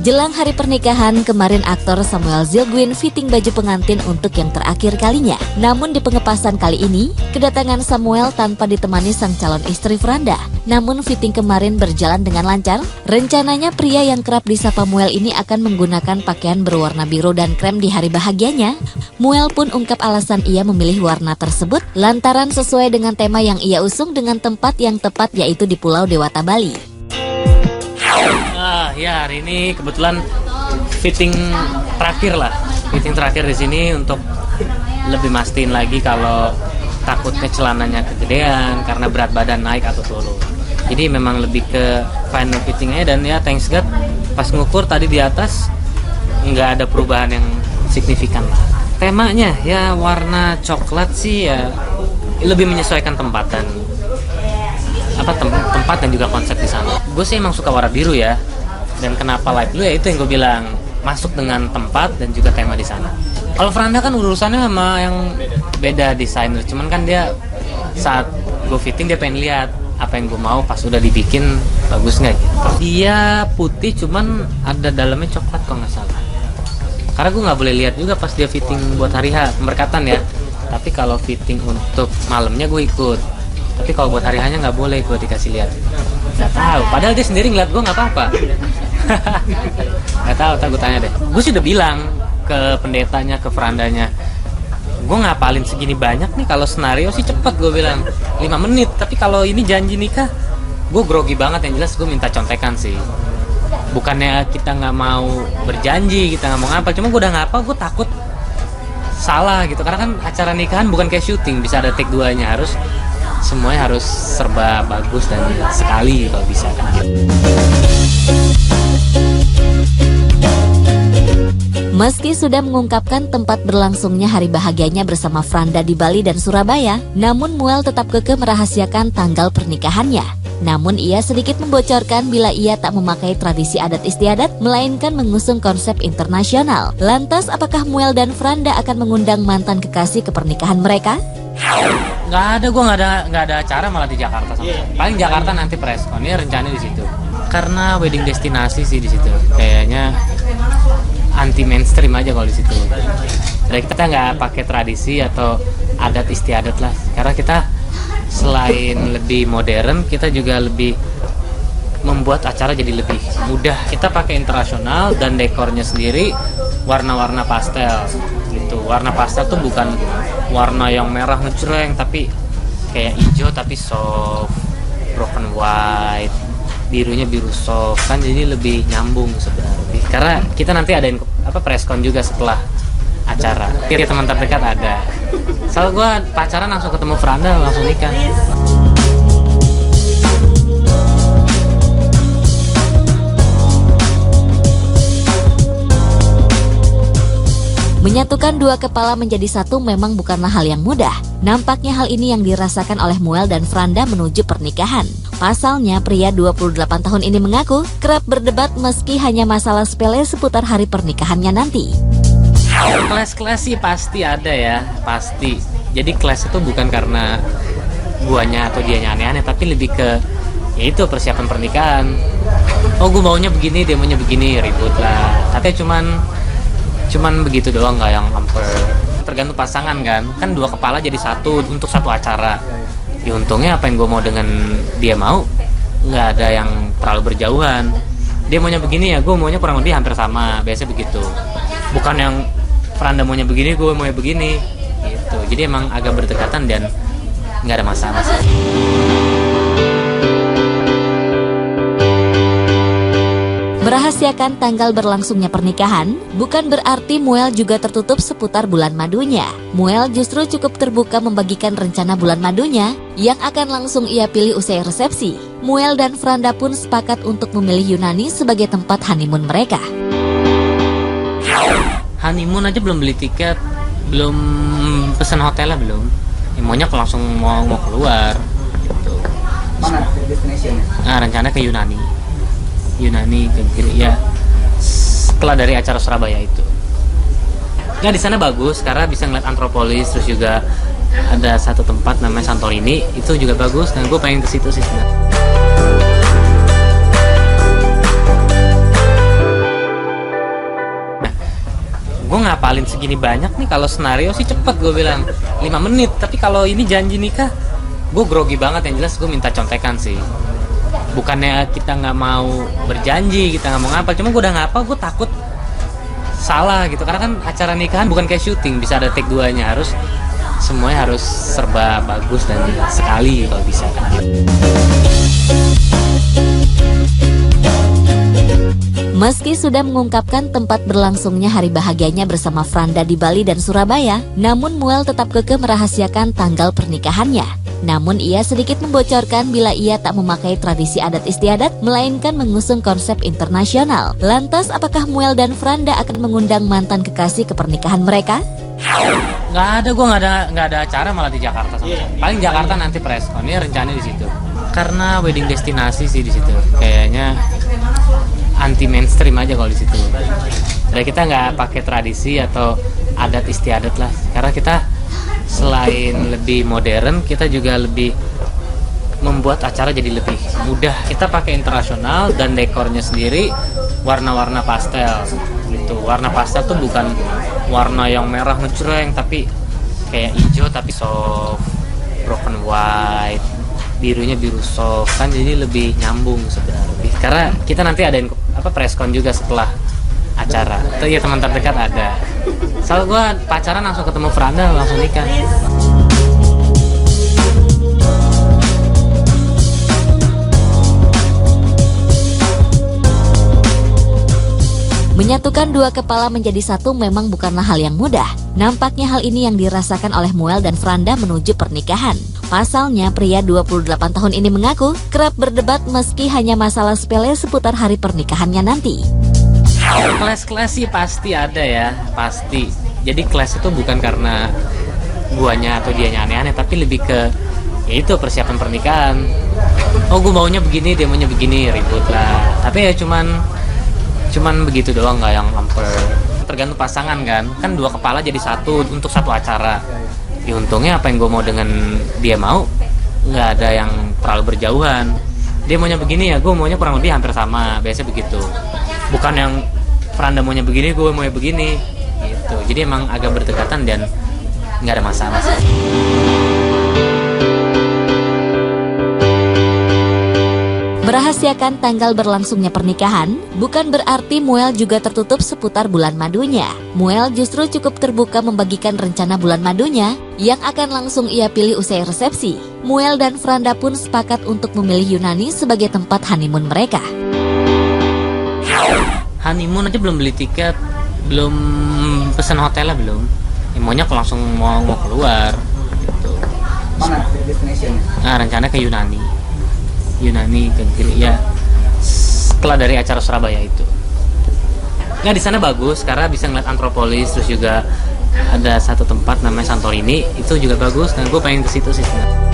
Jelang hari pernikahan, kemarin aktor Samuel Zilguin fitting baju pengantin untuk yang terakhir kalinya. Namun di pengepasan kali ini, kedatangan Samuel tanpa ditemani sang calon istri Franda. Namun fitting kemarin berjalan dengan lancar. Rencananya pria yang kerap disapa Muel ini akan menggunakan pakaian berwarna biru dan krem di hari bahagianya. Muel pun ungkap alasan ia memilih warna tersebut lantaran sesuai dengan tema yang ia usung dengan tempat yang tepat, yaitu di Pulau Dewata, Bali. Ya, hari ini kebetulan fitting terakhir di sini untuk lebih mastiin lagi kalau takutnya celananya kegedean karena berat badan naik atau turun. Jadi memang lebih ke final fittingnya, dan ya thanks God pas ngukur tadi di atas nggak ada perubahan yang signifikan lah. Temanya ya warna coklat sih, ya lebih menyesuaikan tempat dan juga konsep di sana. Gue sih emang suka warna biru ya, dan kenapa light blue ya itu yang gue bilang masuk dengan tempat dan juga tema di sana. Kalau Franda kan urusannya sama yang beda desainer, cuman kan dia saat gue fitting dia pengen lihat apa yang gue mau pas udah dibikin bagus nggak gitu. Dia putih cuman ada dalamnya coklat kalau nggak salah. Karena gue nggak boleh lihat juga pas dia fitting buat hari H pemberkatan ya. Tapi kalau fitting untuk malamnya gue ikut. Tapi kalau buat hari hanya nggak boleh gue dikasih lihat. Nggak tahu. Padahal dia sendiri ngeliat gue nggak apa-apa. Nggak tahu. Gue tanya deh. Gue sudah bilang ke pendetanya, ke Frandanya, gue ngapalin segini banyak nih. Kalau senario sih cepet, gue bilang 5 menit. Tapi kalau ini janji nikah, gue grogi banget. Yang jelas gue minta contekan sih. Bukannya kita nggak mau berjanji, kita nggak mau ngapal. Cuma gue udah ngapal, gue takut salah gitu. Karena kan acara nikahan bukan kayak syuting, bisa ada take 2-nya, semuanya harus serba bagus dan sekali kalau bisa kan. Meski sudah mengungkapkan tempat berlangsungnya hari bahagianya bersama Franda di Bali dan Surabaya, namun Muel tetap kekeh merahasiakan tanggal pernikahannya. Namun ia sedikit membocorkan bila ia tak memakai tradisi adat istiadat, melainkan mengusung konsep internasional. Lantas apakah Muel dan Franda akan mengundang mantan kekasih ke pernikahan mereka? Nggak ada, gue nggak ada acara malah di Jakarta sama. Paling Jakarta nanti preskon, ini rencananya di situ. Karena wedding destinasi sih di situ. Kayaknya anti mainstream aja kalau di situ. Jadi kita nggak pakai tradisi atau adat istiadat lah. Karena kita selain lebih modern, kita juga lebih membuat acara jadi lebih mudah. Kita pakai internasional dan dekornya sendiri warna-warna pastel gitu. Warna pastel tuh bukan warna yang merah ngejreng, tapi kayak hijau tapi soft, broken white, birunya biru soft kan, jadi lebih nyambung sebenarnya. Karena kita nanti adain preskon juga setelah acara. Teman terdekat ada. Soalnya gue pacaran langsung ketemu Franda, langsung nikah. Menyatukan dua kepala menjadi satu memang bukanlah hal yang mudah. Nampaknya hal ini yang dirasakan oleh Muel dan Franda menuju pernikahan. Pasalnya, pria 28 tahun ini mengaku kerap berdebat meski hanya masalah sepele seputar hari pernikahannya nanti. Kelas-kelas sih pasti ada ya, pasti. Jadi kelas itu bukan karena guanya atau dianya aneh-aneh, tapi lebih ke ya itu persiapan pernikahan. Oh, gue maunya begini, dia maunya begini, ribut lah. Tapi cuman begitu doang, nggak yang hampir. Tergantung pasangan kan dua kepala jadi satu untuk satu acara. Ya untungnya apa yang gue mau dengan dia mau nggak ada yang terlalu berjauhan. Dia maunya begini ya, gue maunya kurang lebih hampir sama, biasa begitu. Bukan yang Franda maunya begini, gue maunya begini gitu. Jadi emang agak berdekatan dan nggak ada masalah sih. Merahasiakan tanggal berlangsungnya pernikahan bukan berarti Muel juga tertutup seputar bulan madunya. Muel justru cukup terbuka membagikan rencana bulan madunya yang akan langsung ia pilih usai resepsi. Muel dan Franda pun sepakat untuk memilih Yunani sebagai tempat honeymoon mereka. Honeymoon aja belum beli tiket, belum pesan hotelnya belum. Ya, maunya langsung mau keluar. Gitu. Nah, rencana ke Yunani ke ya setelah dari acara Surabaya itu. Ya di sana bagus karena bisa ngeliat Antropolis, terus juga ada satu tempat namanya Santorini, itu juga bagus dan gue pengen ke situ sih sebenarnya. gue ngapalin segini banyak nih, kalau senario sih cepet gue bilang 5 menit, tapi kalau ini janji nikah gue grogi banget. Yang jelas gue minta contekan sih, bukannya kita nggak mau berjanji, kita nggak mau ngapal, cuma gue udah ngapal, gue takut salah gitu, karena kan acara nikahan bukan kayak syuting bisa ada take 2-nya, harus semuanya harus serba bagus dan sekali kalau bisa kan. Meski sudah mengungkapkan tempat berlangsungnya hari bahagianya bersama Franda di Bali dan Surabaya, namun Muel tetap kekeh merahasiakan tanggal pernikahannya. Namun ia sedikit membocorkan bila ia tak memakai tradisi adat istiadat, melainkan mengusung konsep internasional. Lantas apakah Muel dan Franda akan mengundang mantan kekasih ke pernikahan mereka? Nggak ada, gue nggak ada acara malah di Jakarta sama sekali. Paling Jakarta nanti preskon, ini rencananya di situ. Karena wedding destinasi sih di situ, kayaknya anti mainstream aja kalau di situ. Dan kita nggak pakai tradisi atau adat istiadat lah, karena kita selain lebih modern, kita juga lebih membuat acara jadi lebih mudah. Kita pakai internasional dan dekornya sendiri warna-warna pastel gitu. Warna pastel tuh bukan warna yang merah ngejreng, tapi kayak hijau tapi soft, broken white, birunya biru soft kan, jadi lebih nyambung sebenarnya. Karena kita nanti adain preskon juga setelah acara. Itu ya teman terdekat ada. Soalnya gue pacaran langsung ketemu Franda, langsung nikah. Menyatukan dua kepala menjadi satu memang bukanlah hal yang mudah. Nampaknya hal ini yang dirasakan oleh Muel dan Franda menuju pernikahan. Pasalnya, pria 28 tahun ini mengaku kerap berdebat meski hanya masalah sepele seputar hari pernikahannya nanti. Kelas sih pasti ada ya, pasti. Jadi kelas itu bukan karena guanya atau dianya aneh-aneh, tapi lebih ke ya itu persiapan pernikahan. Oh, gue maunya begini, dia maunya begini, ribut lah. Tapi ya cuman begitu doang, nggak yang hampir. Tergantung pasangan kan dua kepala jadi satu untuk satu acara. Ya untungnya apa yang gue mau dengan dia mau, nggak ada yang terlalu berjauhan. Dia maunya begini ya, gue maunya kurang lebih hampir sama, biasanya begitu. Bukan yang Franda maunya begini, gue maunya begini gitu. Jadi emang agak berdekatan dan nggak ada masalah sih. Merahasiakan tanggal berlangsungnya pernikahan bukan berarti Muel juga tertutup seputar bulan madunya. Muel justru cukup terbuka membagikan rencana bulan madunya yang akan langsung ia pilih usai resepsi. Muel dan Franda pun sepakat untuk memilih Yunani sebagai tempat honeymoon mereka. Honeymoon aja belum beli tiket, belum pesan hotelnya belum. Ya, maunya langsung mau keluar gitu. Mana destination? Nah, rencana ke Yunani ke ya setelah dari acara Surabaya itu. Nah, di sana bagus karena bisa ngeliat Antropolis, terus juga ada satu tempat namanya Santorini, itu juga bagus dan gue pengen ke situ sih sebenarnya.